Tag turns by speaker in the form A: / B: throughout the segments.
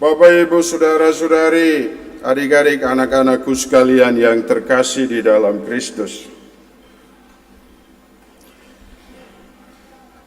A: Bapak, Ibu, Saudara-saudari, adik-adik, anak-anakku sekalian yang terkasih di dalam Kristus.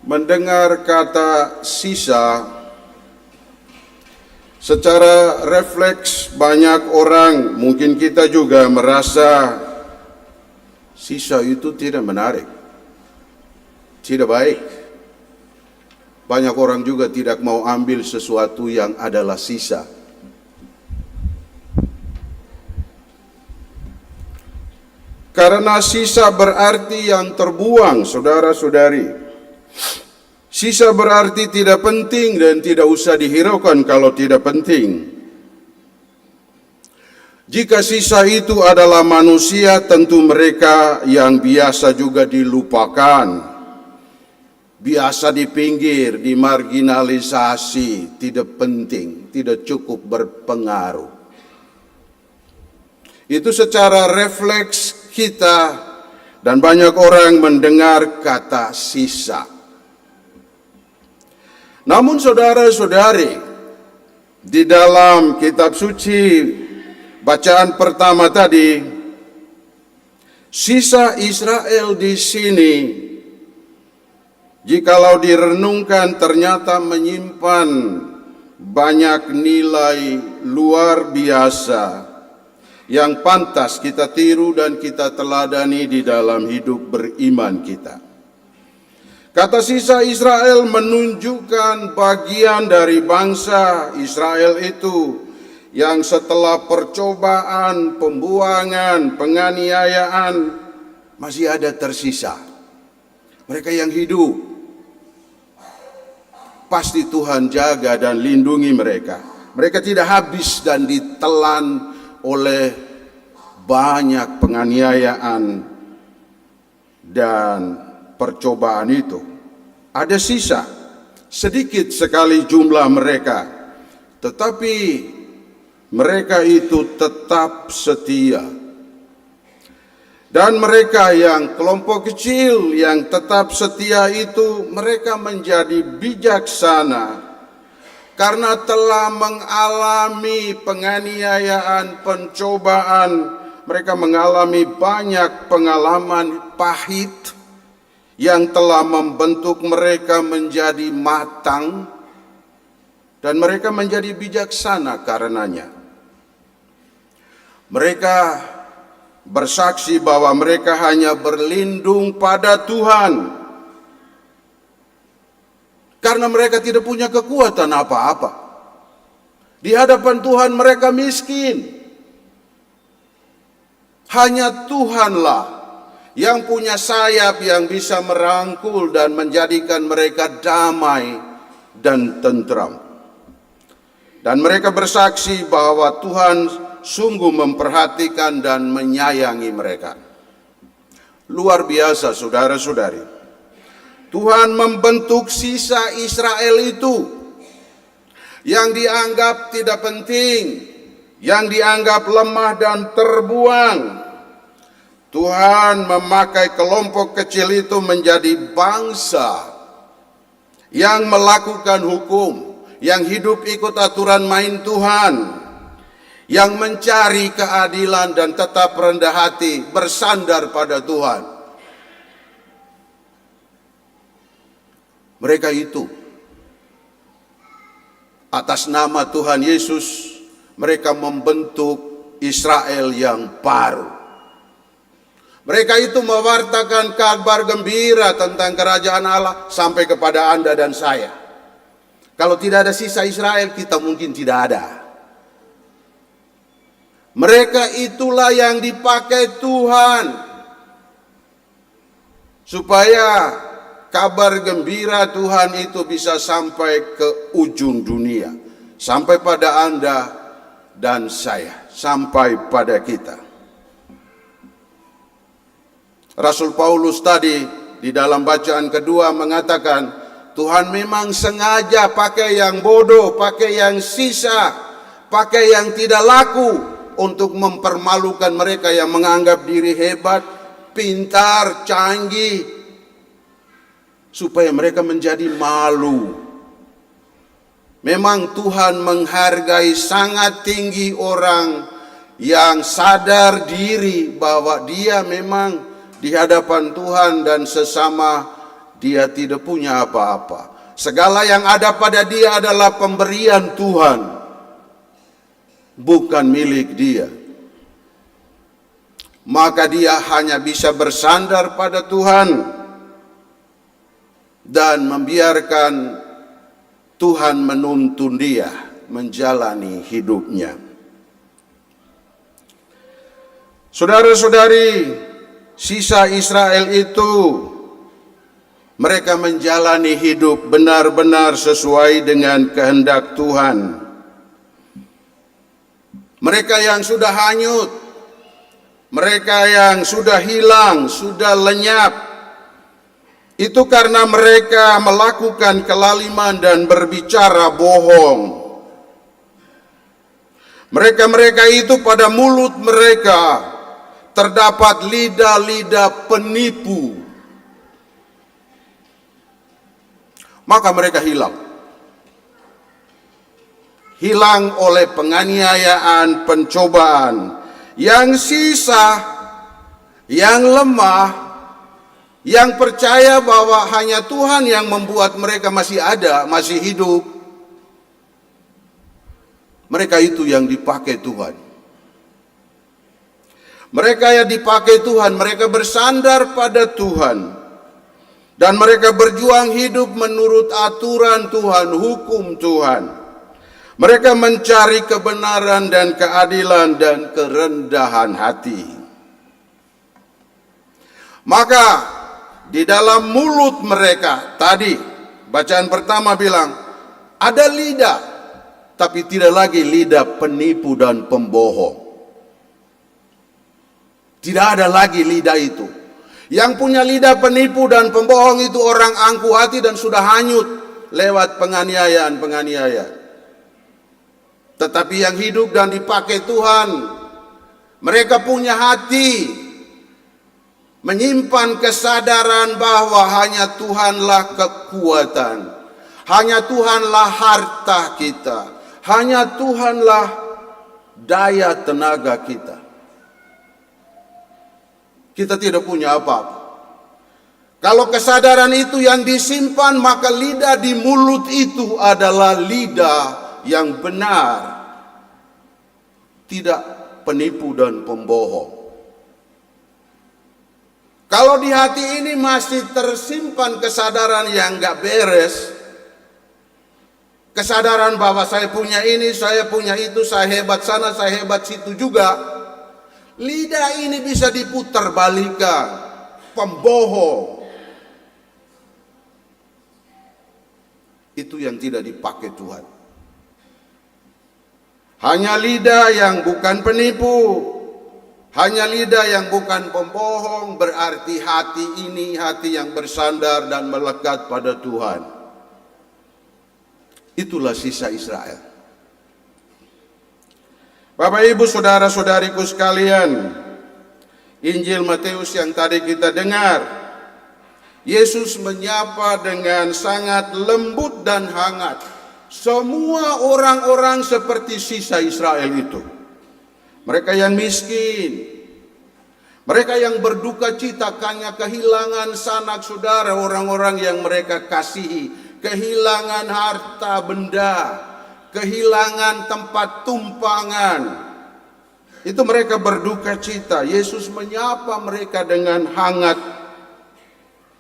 A: Mendengar kata sisa, secara refleks banyak orang, mungkin kita juga merasa sisa itu tidak menarik, tidak baik. Banyak orang juga tidak mau ambil sesuatu yang adalah sisa. Karena sisa berarti yang terbuang, saudara-saudari. Sisa berarti tidak penting dan tidak usah dihiraukan kalau tidak penting. Jika sisa itu adalah manusia, tentu mereka yang biasa juga dilupakan. Biasa di pinggir, dimarginalisasi, tidak penting, tidak cukup berpengaruh. Itu secara refleks kita, dan banyak orang mendengar kata sisa. Namun saudara-saudari, di dalam kitab suci, bacaan pertama tadi, sisa Israel di sini, jikalau direnungkan ternyata menyimpan banyak nilai luar biasa yang pantas kita tiru dan kita teladani di dalam hidup beriman kita. Kata sisa Israel menunjukkan bagian dari bangsa Israel itu yang setelah percobaan, pembuangan, penganiayaan masih ada tersisa. Mereka yang hidup, pasti Tuhan jaga dan lindungi mereka. Mereka tidak habis dan ditelan oleh banyak penganiayaan dan percobaan itu. Ada sisa, sedikit sekali jumlah mereka, tetapi mereka itu tetap setia. Dan mereka yang kelompok kecil yang tetap setia itu, mereka menjadi bijaksana karena telah mengalami penganiayaan, pencobaan. Mereka mengalami banyak pengalaman pahit yang telah membentuk mereka menjadi matang, dan mereka menjadi bijaksana karenanya. Mereka bersaksi bahwa mereka hanya berlindung pada Tuhan karena mereka tidak punya kekuatan apa-apa. Di hadapan Tuhan mereka miskin. Hanya Tuhanlah yang punya sayap yang bisa merangkul dan menjadikan mereka damai dan tentram. Dan mereka bersaksi bahwa Tuhan sungguh memperhatikan dan menyayangi mereka. Luar biasa, saudara-saudari. Tuhan membentuk sisa Israel itu yang dianggap tidak penting, yang dianggap lemah dan terbuang. Tuhan memakai kelompok kecil itu menjadi bangsa yang melakukan hukum, yang hidup ikut aturan main Tuhan, yang mencari keadilan dan tetap rendah hati, bersandar pada Tuhan. Mereka itu, atas nama Tuhan Yesus, mereka membentuk Israel yang baru. Mereka itu mewartakan kabar gembira tentang kerajaan Allah sampai kepada Anda dan saya. Kalau tidak ada sisa Israel, kita mungkin tidak ada. Mereka itulah yang dipakai Tuhan supaya kabar gembira Tuhan itu bisa sampai ke ujung dunia, sampai pada Anda dan saya, sampai pada kita. Rasul Paulus tadi di dalam bacaan kedua mengatakan, Tuhan memang sengaja pakai yang bodoh, pakai yang sisa, pakai yang tidak laku untuk mempermalukan mereka yang menganggap diri hebat, pintar, canggih, supaya mereka menjadi malu. Memang Tuhan menghargai sangat tinggi orang yang sadar diri bahwa dia memang di hadapan Tuhan dan sesama dia tidak punya apa-apa. Segala yang ada pada dia adalah pemberian Tuhan, bukan milik dia. Maka dia hanya bisa bersandar pada Tuhan dan membiarkan Tuhan menuntun dia menjalani hidupnya. Saudara-saudari, sisa Israel itu mereka menjalani hidup benar-benar sesuai dengan kehendak Tuhan. Mereka yang sudah hanyut, mereka yang sudah hilang, sudah lenyap, itu karena mereka melakukan kelaliman dan berbicara bohong. Mereka-mereka itu pada mulut mereka terdapat lidah-lidah penipu. Maka mereka hilang. Hilang oleh penganiayaan, pencobaan. Yang sisa, yang lemah, yang percaya bahwa hanya Tuhan yang membuat mereka masih ada, masih hidup. Mereka itu yang dipakai Tuhan. Mereka yang dipakai Tuhan, mereka bersandar pada Tuhan. Dan mereka berjuang hidup menurut aturan Tuhan, hukum Tuhan. Mereka mencari kebenaran dan keadilan dan kerendahan hati. Maka di dalam mulut mereka, tadi bacaan pertama bilang, ada lidah, tapi tidak lagi lidah penipu dan pembohong. Tidak ada lagi lidah itu. Yang punya lidah penipu dan pembohong itu orang angkuh hati dan sudah hanyut lewat penganiayaan. Tetapi yang hidup dan dipakai Tuhan, mereka punya hati, menyimpan kesadaran bahwa hanya Tuhanlah kekuatan, hanya Tuhanlah harta kita, hanya Tuhanlah daya tenaga kita. Kita tidak punya apa-apa. Kalau kesadaran itu yang disimpan, maka lidah di mulut itu adalah lidah yang benar, tidak penipu dan pembohong. Kalau di hati ini masih tersimpan kesadaran yang gak beres, kesadaran bahwa saya punya ini, saya punya itu, saya hebat sana, saya hebat situ juga, lidah ini bisa diputar balikan, pembohong. Itu yang tidak dipakai Tuhan. Hanya lidah yang bukan penipu, hanya lidah yang bukan pembohong, berarti hati ini hati yang bersandar dan melekat pada Tuhan. Itulah sisa Israel. Bapak Ibu saudara-saudariku sekalian, Injil Matius yang tadi kita dengar, Yesus menyapa dengan sangat lembut dan hangat semua orang-orang seperti sisa Israel itu. Mereka yang miskin, mereka yang berduka cita karena kehilangan sanak saudara, orang-orang yang mereka kasihi, kehilangan harta benda, kehilangan tempat tumpangan. Itu mereka berduka cita. Yesus menyapa mereka dengan hangat,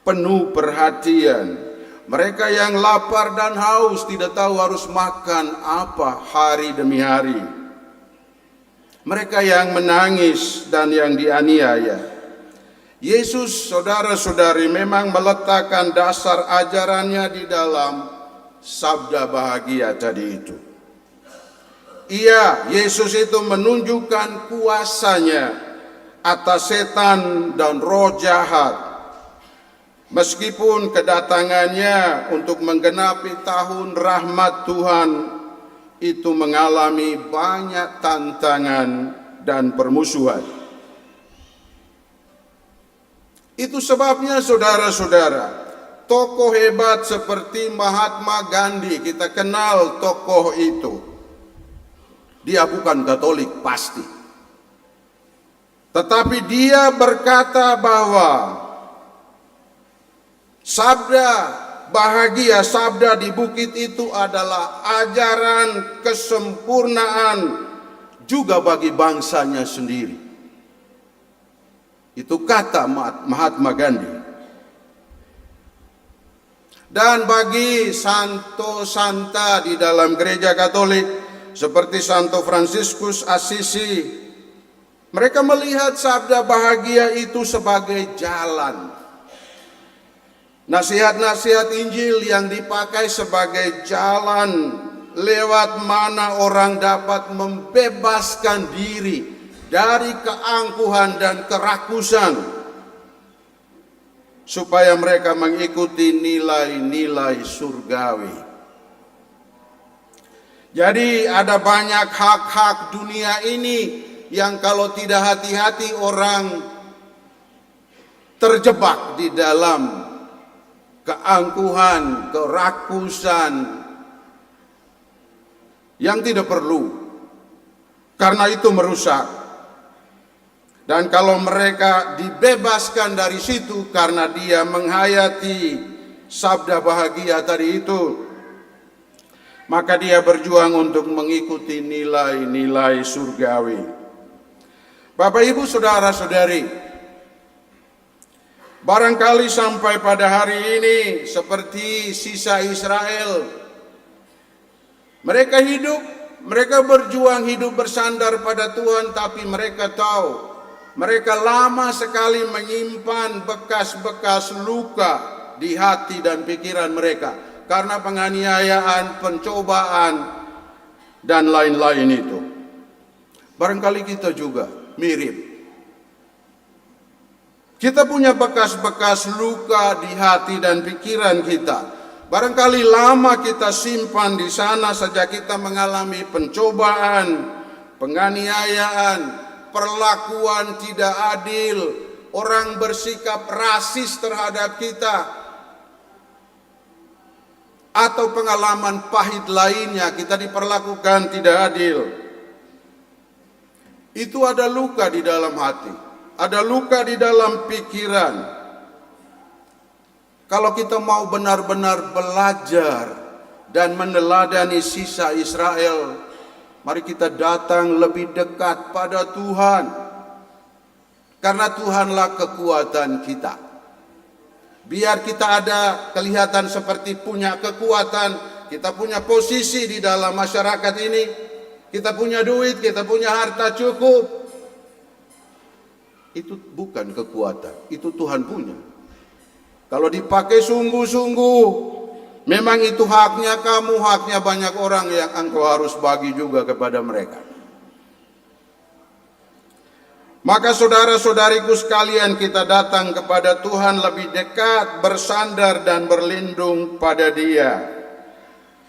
A: penuh perhatian. Mereka yang lapar dan haus tidak tahu harus makan apa hari demi hari. Mereka yang menangis dan yang dianiaya. Yesus, saudara-saudari, memang meletakkan dasar ajarannya di dalam sabda bahagia tadi itu. Iya, Yesus itu menunjukkan kuasanya atas setan dan roh jahat. Meskipun kedatangannya untuk menggenapi tahun rahmat Tuhan itu mengalami banyak tantangan dan permusuhan. Itu sebabnya saudara-saudara, tokoh hebat seperti Mahatma Gandhi, kita kenal tokoh itu. Dia bukan Katolik pasti. Tetapi dia berkata bahwa sabda bahagia, sabda di bukit itu adalah ajaran kesempurnaan juga bagi bangsanya sendiri. Itu kata Mahatma Gandhi. Dan bagi santo-santa di dalam gereja Katolik seperti Santo Fransiskus Assisi, mereka melihat sabda bahagia itu sebagai jalan. Nasihat-nasihat Injil yang dipakai sebagai jalan lewat mana orang dapat membebaskan diri dari keangkuhan dan kerakusan, supaya mereka mengikuti nilai-nilai surgawi. Jadi ada banyak hak-hak dunia ini yang kalau tidak hati-hati orang terjebak di dalam keangkuhan, kerakusan yang tidak perlu, karena itu merusak. Dan kalau mereka dibebaskan dari situ karena dia menghayati sabda bahagia tadi itu, maka dia berjuang untuk mengikuti nilai-nilai surgawi. Bapak Ibu Saudara-saudari, barangkali sampai pada hari ini seperti sisa Israel, mereka berjuang hidup bersandar pada Tuhan, tapi mereka tahu mereka lama sekali menyimpan bekas-bekas luka di hati dan pikiran mereka karena penganiayaan, pencobaan, dan lain-lain itu. Barangkali kita juga mirip. Kita punya bekas-bekas luka di hati dan pikiran kita. Barangkali lama kita simpan di sana sejak kita mengalami pencobaan, penganiayaan, perlakuan tidak adil, orang bersikap rasis terhadap kita, atau pengalaman pahit lainnya kita diperlakukan tidak adil. Itu ada luka di dalam hati, ada luka di dalam pikiran. Kalau kita mau benar-benar belajar dan meneladani sisa Israel, mari kita datang lebih dekat pada Tuhan, karena Tuhanlah kekuatan kita. Biar kita ada kelihatan seperti punya kekuatan, kita punya posisi di dalam masyarakat ini, kita punya duit, kita punya harta cukup. Itu bukan kekuatan, itu Tuhan punya. Kalau dipakai sungguh-sungguh, memang itu haknya kamu, haknya banyak orang yang engkau harus bagi juga kepada mereka. Maka saudara-saudariku sekalian, kita datang kepada Tuhan lebih dekat, bersandar dan berlindung pada Dia.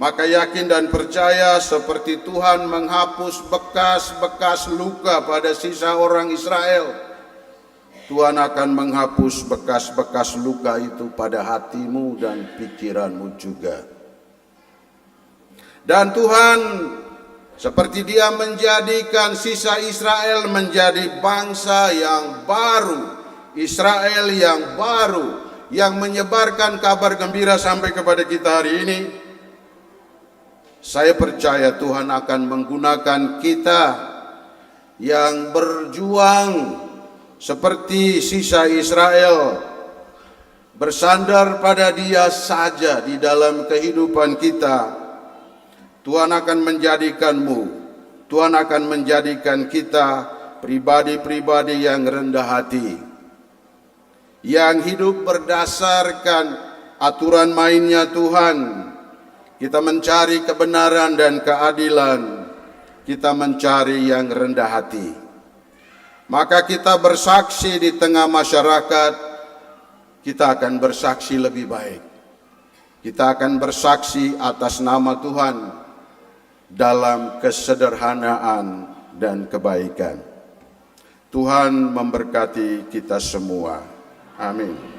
A: Maka yakin dan percaya seperti Tuhan menghapus bekas-bekas luka pada sisa orang Israel, Tuhan akan menghapus bekas-bekas luka itu pada hatimu dan pikiranmu juga. Dan Tuhan seperti Dia menjadikan sisa Israel menjadi bangsa yang baru, Israel yang baru, yang menyebarkan kabar gembira sampai kepada kita hari ini. Saya percaya Tuhan akan menggunakan kita yang berjuang seperti sisa Israel, bersandar pada Dia saja di dalam kehidupan kita. Tuhan akan menjadikanmu, Tuhan akan menjadikan kita pribadi-pribadi yang rendah hati, yang hidup berdasarkan aturan mainnya Tuhan. Kita mencari kebenaran dan keadilan, kita mencari yang rendah hati. Maka kita bersaksi di tengah masyarakat, kita akan bersaksi lebih baik. Kita akan bersaksi atas nama Tuhan dalam kesederhanaan dan kebaikan. Tuhan memberkati kita semua. Amin.